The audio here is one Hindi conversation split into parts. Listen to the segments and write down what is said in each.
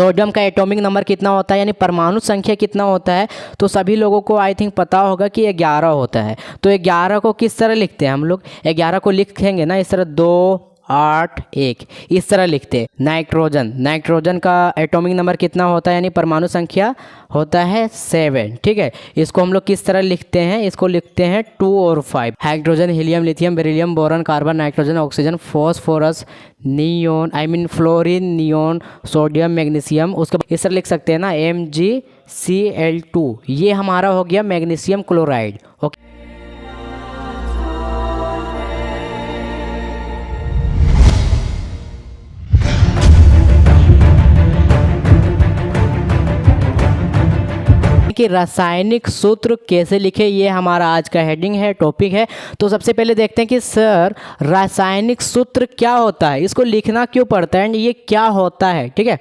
सोडियम का एटॉमिक नंबर कितना होता है यानी परमाणु संख्या कितना होता है, तो सभी लोगों को आई थिंक पता होगा कि 11 होता है। तो 11 को किस तरह लिखते हैं हम लोग, 11 को लिखेंगे ना इस तरह 2 8 1 इस तरह लिखते हैं। नाइट्रोजन का एटॉमिक नंबर कितना होता है यानी परमाणु संख्या होता है 7। ठीक है, इसको हम लोग किस तरह लिखते हैं, इसको लिखते हैं 2 और 5। Hydrogen, helium, lithium, beryllium, boron, carbon, nitrogen, oxygen, phosphorus, neon fluorine, neon, sodium, magnesium, उसके इस तरह लिख सकते हैं ना MgCl2। ये हमारा हो गया मैग्नीशियम क्लोराइड। ओके, कि रासायनिक सूत्र कैसे लिखे, ये हमारा आज का हेडिंग है, टॉपिक है। तो सबसे पहले देखते हैं कि सर रासायनिक सूत्र क्या होता है, इसको लिखना क्यों पड़ता है, ये क्या होता है। ठीक है,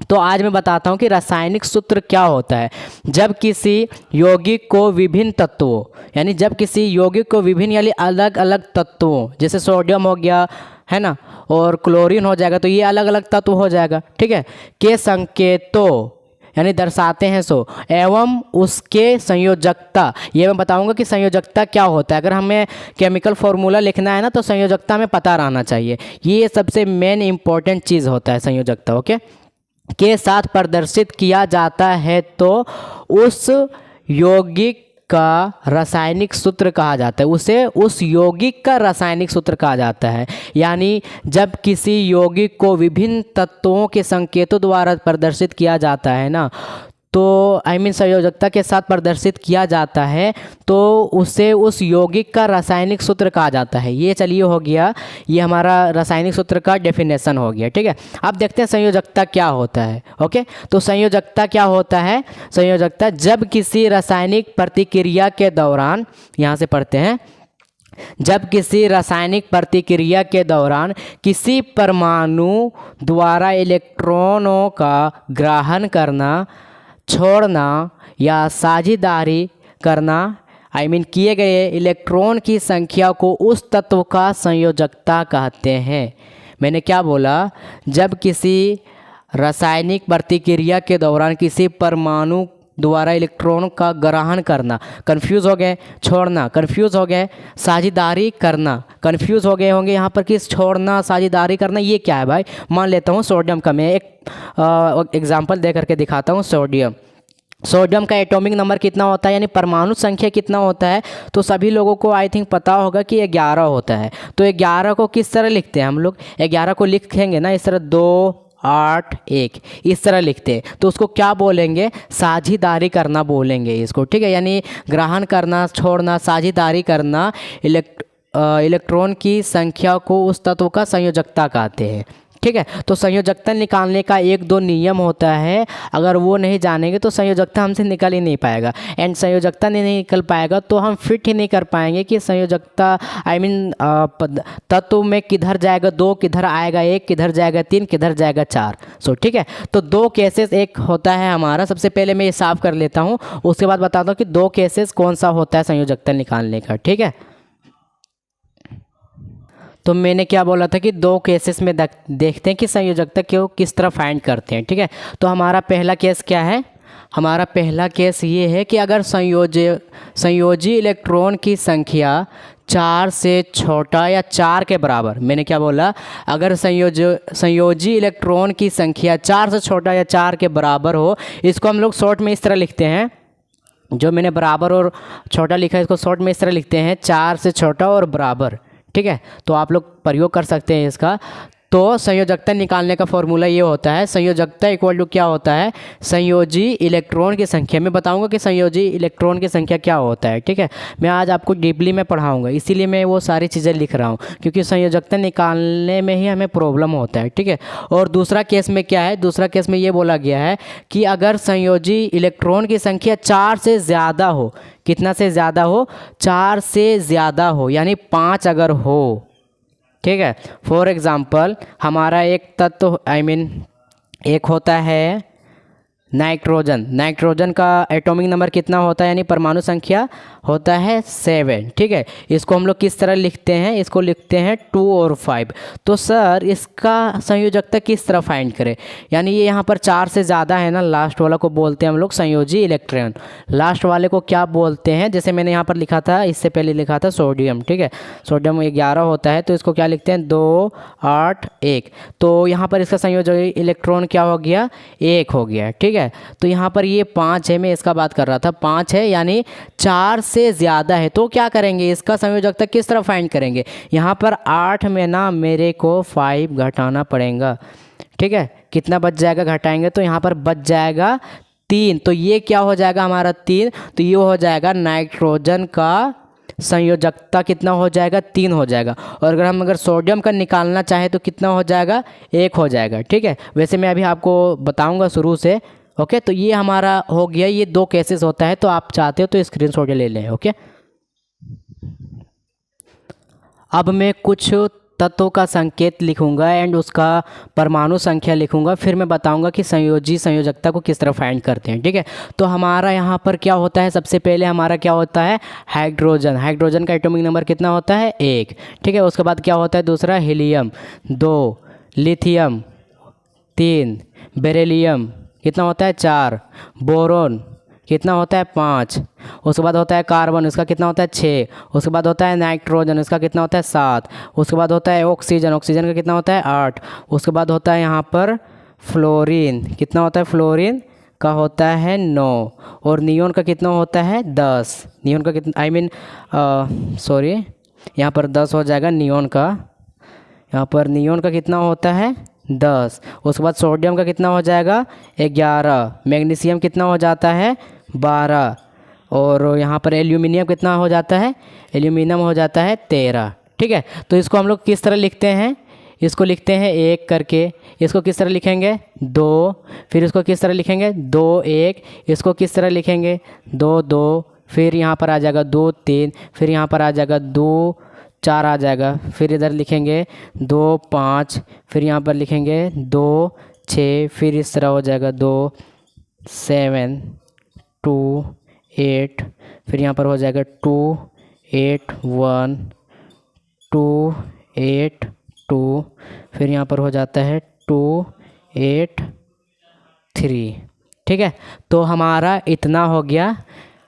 तो आज मैं बताता हूँ कि रासायनिक सूत्र क्या होता है। जब किसी यौगिक को विभिन्न तत्वों यानी जब किसी यौगिक को विभिन्न यानी अलग अलग तत्वों, जैसे सोडियम हो गया है ना, और क्लोरीन हो जाएगा, तो ये अलग अलग तत्व हो जाएगा। ठीक है, के संकेतों यानी दर्शाते हैं सो एवं उसके संयोजकता, ये मैं बताऊंगा कि संयोजकता क्या होता है। अगर हमें केमिकल फॉर्मूला लिखना है ना तो संयोजकता हमें पता रहना चाहिए, ये सबसे मेन इंपॉर्टेंट चीज़ होता है संयोजकता। ओके, के साथ प्रदर्शित किया जाता है तो उस यौगिक का रासायनिक सूत्र कहा जाता है, उसे उस यौगिक का रासायनिक सूत्र कहा जाता है। यानी जब किसी यौगिक को विभिन्न तत्वों के संकेतों द्वारा प्रदर्शित किया जाता है ना, तो संयोजकता के साथ प्रदर्शित किया जाता है तो उसे उस यौगिक का रासायनिक सूत्र कहा जाता है। ये चलिए हो गया, ये हमारा रासायनिक सूत्र का डेफिनेशन हो गया। ठीक है, अब देखते हैं संयोजकता क्या होता है। ओके, तो संयोजकता क्या होता है, संयोजकता जब किसी रासायनिक प्रतिक्रिया के दौरान, यहाँ से पढ़ते हैं, जब किसी रासायनिक प्रतिक्रिया के दौरान किसी परमाणु द्वारा इलेक्ट्रॉनों का ग्रहण करना, छोड़ना या साझेदारी करना किए गए इलेक्ट्रॉन की संख्या को उस तत्व का संयोजकता कहते हैं। मैंने क्या बोला, जब किसी रासायनिक प्रतिक्रिया के दौरान किसी परमाणु द्वारा इलेक्ट्रॉन का ग्रहण करना, कंफ्यूज हो गए, छोड़ना कंफ्यूज हो गए, साझेदारी करना कंफ्यूज हो गए होंगे यहाँ पर कि छोड़ना साझेदारी करना ये क्या है भाई। मान लेता हूँ सोडियम का मैं एक एग्जाम्पल दे करके दिखाता हूँ। सोडियम का एटॉमिक नंबर कितना होता है यानी परमाणु संख्या कितना होता है, तो सभी लोगों को आई थिंक पता होगा कि 11 होता है। तो 11 को किस तरह लिखते हैं हम लोग, 11 को लिखेंगे ना इस तरह 2 8 1 इस तरह लिखते हैं, तो उसको क्या बोलेंगे, साझेदारी करना बोलेंगे इसको। ठीक है, यानी ग्रहण करना, छोड़ना, साझेदारी करना, इलेक्ट्रॉन की संख्या को उस तत्व का संयोजकता कहते हैं। ठीक है, तो संयोजकता निकालने का 1-2 नियम होता है, अगर वो नहीं जानेंगे तो संयोजकता हमसे निकल ही नहीं पाएगा। एंड संयोजकता नहीं निकल पाएगा तो हम फिट ही नहीं कर पाएंगे कि संयोजकता तत्व में किधर जाएगा, 2 किधर आएगा, 1 किधर जाएगा, 3 किधर जाएगा, 4। ठीक है, तो 2 केसेस एक होता है हमारा। सबसे पहले मैं ये साफ कर लेता हूँ, उसके बाद बताता हूँ कि 2 केसेस कौन सा होता है संयोजकता निकालने का। ठीक है, तो मैंने क्या बोला था कि 2 केसेस में देखते हैं कि संयोजकता को किस तरह फाइंड करते हैं। ठीक है, तो हमारा पहला केस क्या है, हमारा पहला केस ये है कि अगर संयोजी इलेक्ट्रॉन की संख्या 4 से छोटा या 4 के बराबर, मैंने क्या बोला, अगर संयोजी इलेक्ट्रॉन की संख्या 4 से छोटा या 4 के बराबर हो, इसको हम लोग शॉर्ट में इस तरह लिखते हैं, जो मैंने बराबर और छोटा लिखा है इसको शॉर्ट में इस तरह लिखते हैं, 4 से छोटा और बराबर। ठीक है, तो आप लोग प्रयोग कर सकते हैं इसका। तो संयोजकता निकालने का फॉर्मूला ये होता है, संयोजकता इक्वल टू क्या होता है, संयोजी इलेक्ट्रॉन की संख्या। मैं बताऊंगा कि संयोजी इलेक्ट्रॉन की संख्या क्या होता है। ठीक है, मैं आज आपको डीपली में पढ़ाऊंगा, इसीलिए मैं वो सारी चीज़ें लिख रहा हूँ, क्योंकि संयोजकता निकालने में ही हमें प्रॉब्लम होता है। ठीक है, और दूसरा केस में क्या है, दूसरा केस में ये बोला गया है कि अगर संयोजी इलेक्ट्रॉन की संख्या 4 से ज़्यादा हो, कितना से ज़्यादा हो, 4 से ज़्यादा हो, यानी 5 अगर हो। ठीक है, फॉर एग्ज़ाम्पल हमारा एक तत्व एक होता है नाइट्रोजन का एटॉमिक नंबर कितना होता है, यानी परमाणु संख्या होता है 7। ठीक है, इसको हम लोग किस तरह लिखते हैं, इसको लिखते हैं 2 और 5। तो सर इसका संयोजकता किस तरह फाइंड करें, यानी ये यहाँ पर 4 से ज़्यादा है ना, लास्ट वाला को बोलते हैं हम लोग संयोजी इलेक्ट्रॉन। लास्ट वाले को क्या बोलते हैं, जैसे मैंने यहाँ पर लिखा था, इससे पहले लिखा था सोडियम। ठीक है, सोडियम 11 होता है, तो इसको क्या लिखते हैं 2 8 1। तो यहाँ पर इसका संयोजी इलेक्ट्रॉन क्या हो गया, 1 हो गया। ठीक है, तो यहाँ पर ये 5 है, मैं इसका बात कर रहा था, 5 है यानी 4 से ज़्यादा है। तो क्या करेंगे, इसका संयोजकता किस तरह फाइंड करेंगे, यहाँ पर 8 में ना मेरे को 5 घटाना पड़ेगा। ठीक है, कितना बच जाएगा घटाएंगे तो यहाँ पर बच जाएगा 3। तो ये क्या हो जाएगा हमारा 3, तो ये हो जाएगा नाइट्रोजन का संयोजकता कितना हो जाएगा, 3 हो जाएगा। और अगर सोडियम का निकालना चाहे तो कितना हो जाएगा, 1 हो जाएगा। ठीक है, वैसे मैं अभी आपको बताऊंगा शुरू से। ओके, तो ये हमारा हो गया, ये 2 केसेस होता है, तो आप चाहते हो तो स्क्रीनशॉट ले लें। ओके, अब मैं कुछ तत्वों का संकेत लिखूंगा एंड उसका परमाणु संख्या लिखूंगा, फिर मैं बताऊंगा कि संयोजी संयोजकता को किस तरह फाइंड करते हैं। ठीक है, तो हमारा यहाँ पर क्या होता है, सबसे पहले हमारा क्या होता है हाइड्रोजन का एटॉमिक नंबर कितना होता है, 1। ठीक है, उसके बाद क्या होता है दूसरा हीलियम 2, लिथियम 3, बेरिलियम कितना होता है 4, बोरोन कितना होता है 5, उसके बाद होता है कार्बन, इसका कितना होता है 6, उसके बाद होता है नाइट्रोजन, इसका कितना होता है 7, उसके बाद होता है ऑक्सीजन का कितना होता है 8, उसके बाद होता है यहाँ पर फ्लोरीन, कितना होता है फ्लोरीन का होता है 9, और नियोन का कितना होता है 10। नियोन का कितना यहाँ पर 10 हो जाएगा नियोन का, यहाँ पर नियोन का कितना होता है 10। उसके बाद सोडियम का कितना हो जाएगा 11, मैग्नीशियम कितना हो जाता है 12, और यहाँ पर एल्यूमिनियम कितना हो जाता है, एल्यूमिनियम हो जाता है 13। ठीक है, तो इसको हम लोग किस तरह लिखते हैं, इसको लिखते हैं 1 करके, इसको किस तरह लिखेंगे 2, फिर इसको किस तरह लिखेंगे 2 1, इसको किस तरह लिखेंगे 2 2, फिर यहाँ पर आ जाएगा 2 3, फिर यहाँ पर आ जाएगा 2 4 आ जाएगा, फिर इधर लिखेंगे 2 5, फिर यहाँ पर लिखेंगे 2 6, फिर इस तरह हो जाएगा 2 7 2 8, फिर यहाँ पर हो जाएगा 2 8 1 2 8 2, फिर यहाँ पर हो जाता है 2 8 3। ठीक है, तो हमारा इतना हो गया,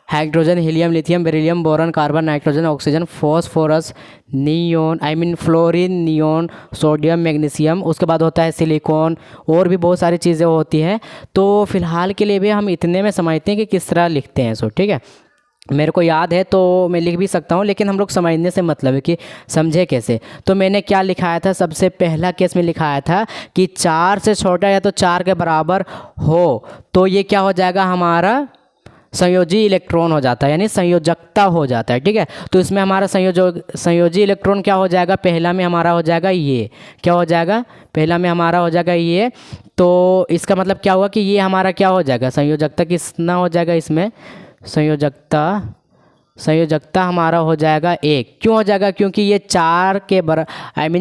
hydrogen helium lithium beryllium boron carbon nitrogen oxygen phosphorus neon fluorine neon sodium magnesium, उसके बाद होता है सिलिकॉन, और भी बहुत सारी चीज़ें होती हैं। तो फिलहाल के लिए भी हम इतने में समझते हैं कि किस तरह लिखते हैं। सो ठीक है, मेरे को याद है तो मैं लिख भी सकता हूँ, लेकिन हम लोग समझने से मतलब है कि समझे कैसे। तो मैंने क्या लिखाया था, सबसे पहला केस में लिखाया था कि 4 से छोटा या तो 4 के बराबर हो तो ये क्या हो जाएगा हमारा संयोजी इलेक्ट्रॉन हो जाता है, यानी संयोजकता हो जाता है। ठीक है, तो इसमें हमारा संयोजी इलेक्ट्रॉन क्या हो जाएगा, पहला में हमारा हो जाएगा ये, क्या हो जाएगा पहला में हमारा हो जाएगा ये। तो इसका मतलब क्या हुआ कि ये हमारा क्या हो जाएगा, संयोजकता कितना हो जाएगा, इसमें संयोजकता हमारा हो जाएगा 1। क्यों हो जाएगा, क्योंकि ये 4 के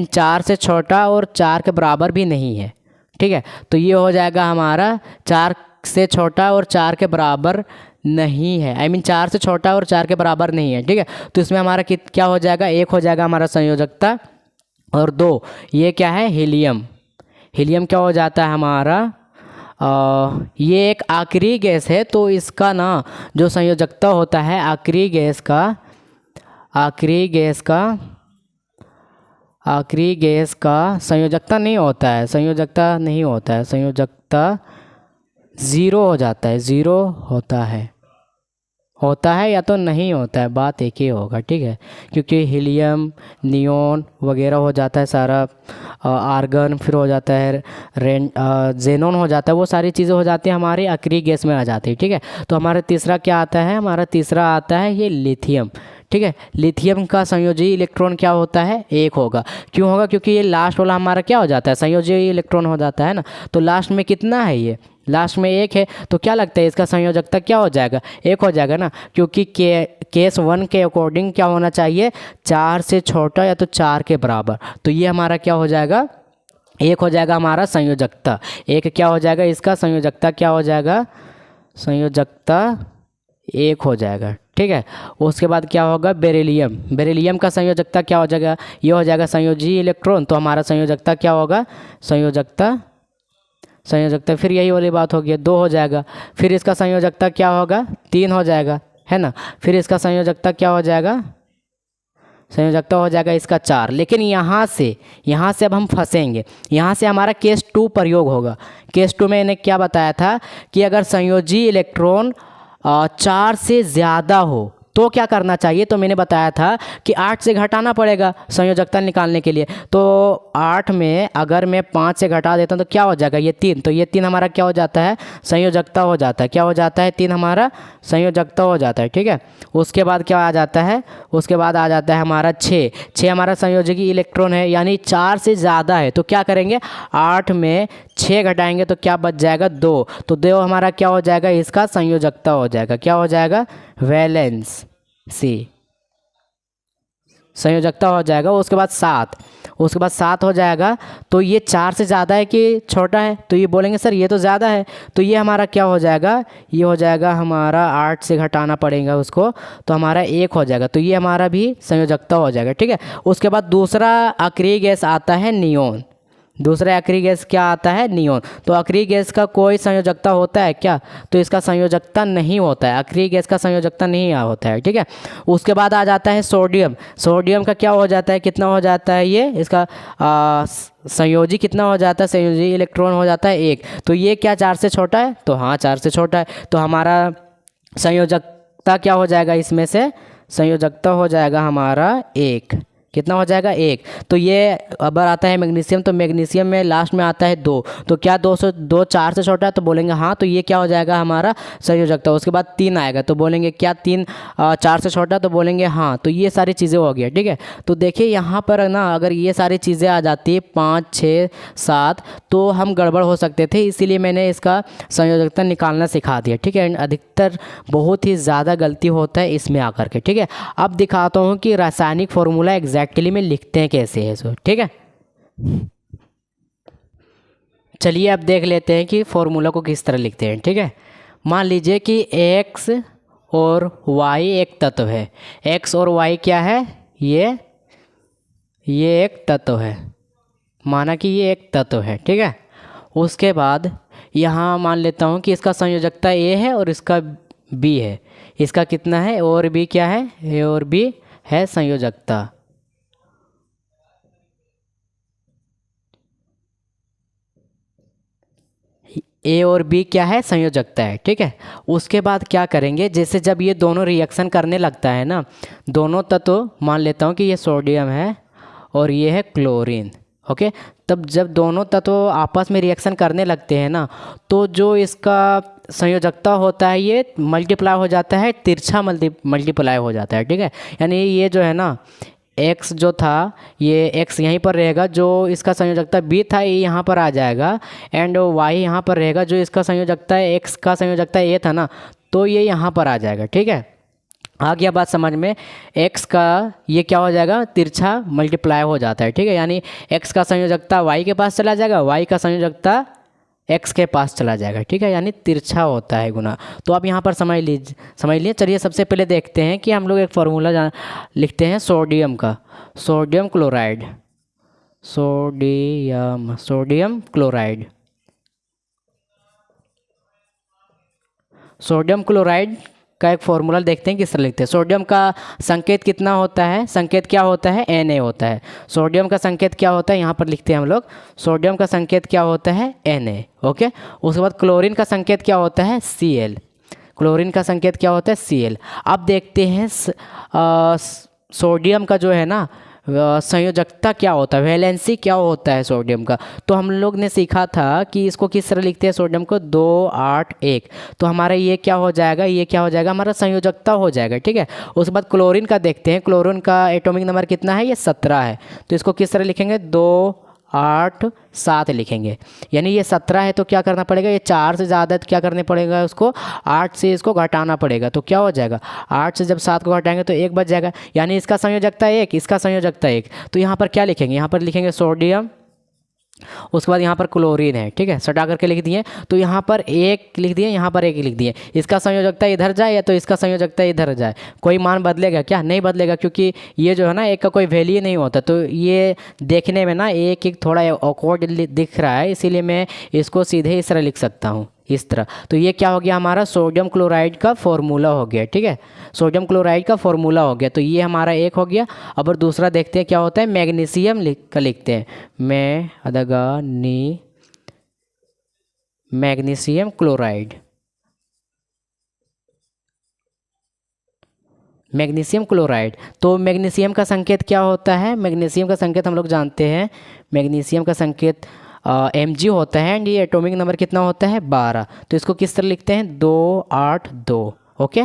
4 से छोटा और 4 के बराबर भी नहीं है। ठीक है, तो ये हो जाएगा हमारा 4 से छोटा और 4 के बराबर नहीं है, 4 से छोटा और 4 के बराबर नहीं है। ठीक है, तो इसमें हमारा क्या हो जाएगा 1 हो जाएगा हमारा संयोजकता, और 2 ये क्या है हीलियम क्या हो जाता है हमारा ये एक आखिरी गैस है, तो इसका ना जो संयोजकता होता है आखिरी गैस का संयोजकता नहीं होता है, संयोजकता 0 हो जाता है, 0 होता है या तो नहीं होता है, बात एक ही होगा। ठीक है, क्योंकि हीलियम नियोन वगैरह हो जाता है सारा, आर्गन फिर हो जाता है जेनॉन हो जाता है, वो सारी चीज़ें हो जाती हैं हमारी आखिरी गैस में आ जाती है। ठीक है, तो हमारा तीसरा क्या आता है, हमारा तीसरा आता है ये लिथियम। ठीक है, लिथियम का संयोजी इलेक्ट्रॉन क्या होता है 1 होगा। क्यों होगा, क्योंकि ये लास्ट वाला हमारा क्या हो जाता है संयोजी इलेक्ट्रॉन हो जाता है ना, तो लास्ट में कितना है, ये लास्ट में 1 है, तो क्या लगता है इसका संयोजकता क्या हो जाएगा 1 हो जाएगा ना, क्योंकि केस 1 के अकॉर्डिंग क्या होना चाहिए 4 से छोटा या तो 4 के बराबर। तो ये हमारा क्या हो जाएगा एक हो जाएगा हमारा संयोजकता, एक क्या हो जाएगा इसका संयोजकता क्या हो जाएगा, संयोजकता एक हो जाएगा, ठीक है। उसके बाद क्या होगा बेरिलियम, बेरिलियम का संयोजकता क्या हो जाएगा, ये हो जाएगा संयोजी इलेक्ट्रॉन, तो हमारा संयोजकता क्या होगा, संयोजकता संयोजकता फिर यही वाली बात होगी, दो हो जाएगा। फिर इसका संयोजकता क्या होगा, तीन हो जाएगा, है ना। फिर इसका संयोजकता क्या हो जाएगा, संयोजकता हो जाएगा इसका चार। लेकिन यहाँ से अब हम फंसेंगे, यहाँ से हमारा केस 2 प्रयोग होगा। केस 2 में मैंने क्या बताया था कि अगर संयोजी इलेक्ट्रॉन 4 से ज़्यादा हो तो क्या करना चाहिए, तो मैंने बताया था कि 8 से घटाना पड़ेगा संयोजकता निकालने के लिए। तो 8 में अगर मैं 5 से घटा देता हूँ तो क्या हो जाएगा, ये 3, तो ये 3 हमारा क्या हो जाता है, संयोजकता हो जाता है, क्या हो जाता है 3 हमारा संयोजकता हो जाता है, ठीक है। उसके बाद क्या आ जाता है, उसके बाद आ जाता है हमारा 6 हमारा संयोजकी इलेक्ट्रॉन है, यानी 4 से ज़्यादा है। तो क्या करेंगे, 8 में 6 घटाएंगे तो क्या बच जाएगा 2, तो 2 हमारा क्या हो जाएगा, इसका संयोजकता हो जाएगा, क्या हो जाएगा, वैलेंस सी संयोजकता हो जाएगा। उसके बाद 7 हो जाएगा, तो ये 4 से ज़्यादा है कि छोटा है, तो ये बोलेंगे सर ये तो ज़्यादा है, तो ये हमारा क्या हो जाएगा, ये हो जाएगा हमारा 8 से घटाना पड़ेगा उसको, तो हमारा 1 हो जाएगा, तो ये हमारा भी संयोजकता हो जाएगा, ठीक है। उसके बाद दूसरा अक्रिय गैस आता है नियोन, दूसरा अक्रिय गैस क्या आता है, नियोन। तो अक्रिय गैस का कोई संयोजकता होता है क्या, तो इसका संयोजकता नहीं होता है, अक्रिय गैस का संयोजकता नहीं होता है, ठीक है। उसके बाद आ जाता है सोडियम, सोडियम का क्या हो जाता है, कितना हो जाता है, ये इसका संयोजी कितना हो जाता है, संयोजी इलेक्ट्रॉन हो जाता है 1, तो ये क्या 4 से छोटा है, तो हाँ 4 से छोटा है, तो हमारा संयोजकता क्या हो जाएगा, इसमें से संयोजकता हो जाएगा हमारा 1, कितना हो जाएगा 1। तो ये अब आता है मैग्नीशियम, तो मैग्नीशियम में लास्ट में आता है 2, तो क्या 2 4 से छोटा है, तो बोलेंगे हाँ, तो ये क्या हो जाएगा हमारा संयोजकता। उसके बाद 3 आएगा, तो बोलेंगे क्या 3 4 से छोटा, तो बोलेंगे हाँ, तो ये सारी चीज़ें हो गया, ठीक है। तो देखिए यहाँ पर ना अगर ये सारी चीज़ें आ जाती है 5 6 7 तो हम गड़बड़ हो सकते थे, इसीलिए मैंने इसका संयोजकता निकालना सिखा दिया, ठीक है। अधिकतर बहुत ही ज़्यादा गलती होता है इसमें आकर के, ठीक है। अब दिखाता हूँ कि रासायनिक फॉर्मूला एग्जैक्टली में लिखते हैं कैसे है सो, ठीक है। चलिए अब देख लेते हैं कि फॉर्मूला को किस तरह लिखते हैं, ठीक है। मान लीजिए कि x और y एक तत्व है, x और y क्या है, ये एक तत्व है, माना कि ये एक तत्व है, ठीक है। उसके बाद यहाँ मान लेता हूँ कि इसका संयोजकता a है और इसका b है, इसका कितना है, और b क्या है, a और b है संयोजकता। ए और बी क्या है, संयोजकता है, ठीक है। उसके बाद क्या करेंगे, जैसे जब ये दोनों रिएक्शन करने लगता है ना, दोनों तत्व मान लेता हूँ कि ये सोडियम है और ये है क्लोरीन, ओके। तब जब दोनों तत्व आपस में रिएक्शन करने लगते हैं ना, तो जो इसका संयोजकता होता है ये मल्टीप्लाई हो जाता है, तिरछा मल्टीप्लाई हो जाता है, ठीक है। यानी ये जो है ना x जो था, ये x यहीं पर रहेगा, जो इसका संयोजकता b था ये यहाँ पर आ जाएगा, एंड y यहाँ पर रहेगा, जो इसका संयोजकता x का संयोजकता a था ना, तो ये यहाँ पर आ जाएगा, ठीक है। आ गया बात समझ में, x का ये क्या हो जाएगा, तिरछा मल्टीप्लाई हो जाता है, ठीक है। यानी x का संयोजकता y के पास चला जाएगा, y का संयोजकता x के पास चला जाएगा, ठीक है। यानी तिरछा होता है गुना। तो आप यहाँ पर समझ लीजिए। चलिए सबसे पहले देखते हैं कि हम लोग एक फार्मूला लिखते हैं सोडियम का, सोडियम क्लोराइड, सोडियम क्लोराइड का एक फॉर्मूला देखते हैं किस तरह लिखते हैं। सोडियम का संकेत कितना होता है, संकेत क्या होता है, Na होता है। सोडियम का संकेत क्या होता है, यहाँ पर लिखते हैं हम लोग, सोडियम का संकेत क्या होता है, Na, ओके। उसके बाद क्लोरीन का संकेत क्या होता है, Cl, क्लोरीन का संकेत क्या होता है, Cl। अब देखते हैं सोडियम का जो है ना संयोजकता क्या होता है, वैलेंसी क्या होता है सोडियम का। तो हम लोग ने सीखा था कि इसको किस तरह लिखते हैं, सोडियम को 2 8 1, तो हमारा ये क्या हो जाएगा, ये क्या हो जाएगा, हमारा संयोजकता हो जाएगा, ठीक है। उसके बाद क्लोरीन का देखते हैं, क्लोरीन का एटॉमिक नंबर कितना है, ये 17 है, तो इसको किस तरह लिखेंगे, 2 8 7 लिखेंगे। यानी ये 17 है तो क्या करना पड़ेगा, ये 4 से ज़्यादा है तो क्या करने पड़ेगा, उसको 8 से इसको घटाना पड़ेगा, तो क्या हो जाएगा, 8 से जब 7 को घटाएंगे तो 1 बच जाएगा। यानी इसका संयोजकता 1, इसका संयोजकता 1, तो यहाँ पर क्या लिखेंगे, यहाँ पर लिखेंगे सोडियम उसके बाद यहाँ पर क्लोरीन है, ठीक है, सटा करके लिख दिए। तो यहाँ पर एक लिख दिए, यहाँ पर एक लिख दिए। इसका संयोजकता इधर जाए या तो इसका संयोजकता इधर जाए, कोई मान बदलेगा क्या? नहीं बदलेगा, क्योंकि ये जो है ना एक का कोई वैल्यू नहीं होता। तो ये देखने में ना एक एक थोड़ा ऑकवर्ड दिख रहा है, इसीलिए मैं इसको सीधे इस तरह लिख सकता हूँ, इस तरह। तो ये क्या हो गया हमारा सोडियम क्लोराइड का फॉर्मूला हो गया, ठीक है, सोडियम क्लोराइड का फॉर्मूला हो गया। तो ये हमारा एक हो गया। अब और दूसरा देखते हैं क्या होता है, मैग्नीशियम का लिखते हैं, मैग्नीशियम क्लोराइड। मैग्नीशियम क्लोराइड, तो मैग्नीशियम का संकेत क्या होता है? मैग्नीशियम का संकेत हम लोग जानते हैं, मैग्नीशियम का संकेत Mg होता है। एंड ये एटॉमिक नंबर कितना होता है? 12। तो इसको किस तरह लिखते हैं? 282। ओके,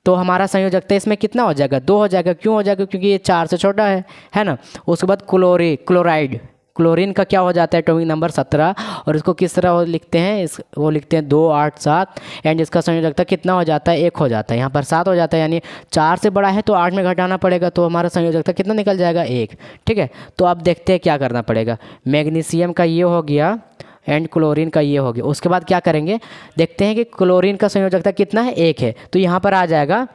तो हमारा संयोजकता इसमें कितना हो जाएगा? 2 हो जाएगा। क्यों हो जाएगा? क्योंकि ये 4 से छोटा है ना। उसके बाद क्लोराइड, क्लोरीन का क्या हो जाता है? Atomic number 17। और इसको किस तरह लिखते हैं? वो लिखते हैं 287। एंड इसका संयोजकता कितना हो जाता है? 1 हो जाता है। यहाँ पर 7 हो जाता है, यानी 4 से बड़ा है तो 8 में घटाना पड़ेगा, तो हमारा संयोजकता कितना निकल जाएगा? 1। ठीक है, तो अब देखते हैं क्या करना पड़ेगा। मैग्नीशियम का ये हो गया एंड क्लोरीन का ये हो गया। उसके बाद क्या करेंगे, देखते हैं कि क्लोरीन का संयोजकता कितना है? 1 है। तो यहाँ पर आ जाएगा,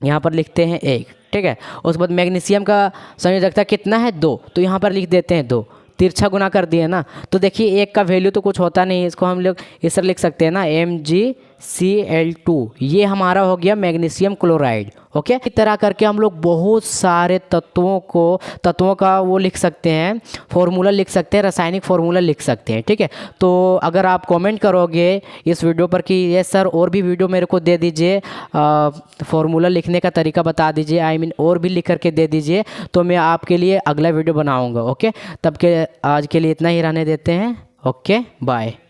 यहाँ पर लिखते हैं 1, ठीक है। उसके बाद मैग्नीशियम का संयोजकता कितना है? 2। तो यहाँ पर लिख देते हैं 2, तिरछा गुना कर दिए ना। तो देखिए 1 का वैल्यू तो कुछ होता नहीं है, इसको हम लोग इस तरह लिख सकते हैं ना, MgCl2। ये हमारा हो गया मैग्नीशियम क्लोराइड। ओके, इस तरह करके हम लोग बहुत सारे तत्वों का वो लिख सकते हैं, फॉर्मूला लिख सकते हैं, रासायनिक फॉर्मूला लिख सकते हैं, ठीक है। तो अगर आप कमेंट करोगे इस वीडियो पर कि ये सर और भी वीडियो मेरे को दे दीजिए, फॉर्मूला लिखने का तरीका बता दीजिए, आई मीन और भी लिख करके दे दीजिए, तो मैं आपके लिए अगला वीडियो बनाऊँगा। ओके, तब के आज के लिए इतना ही रहने देते हैं। Okay, bye.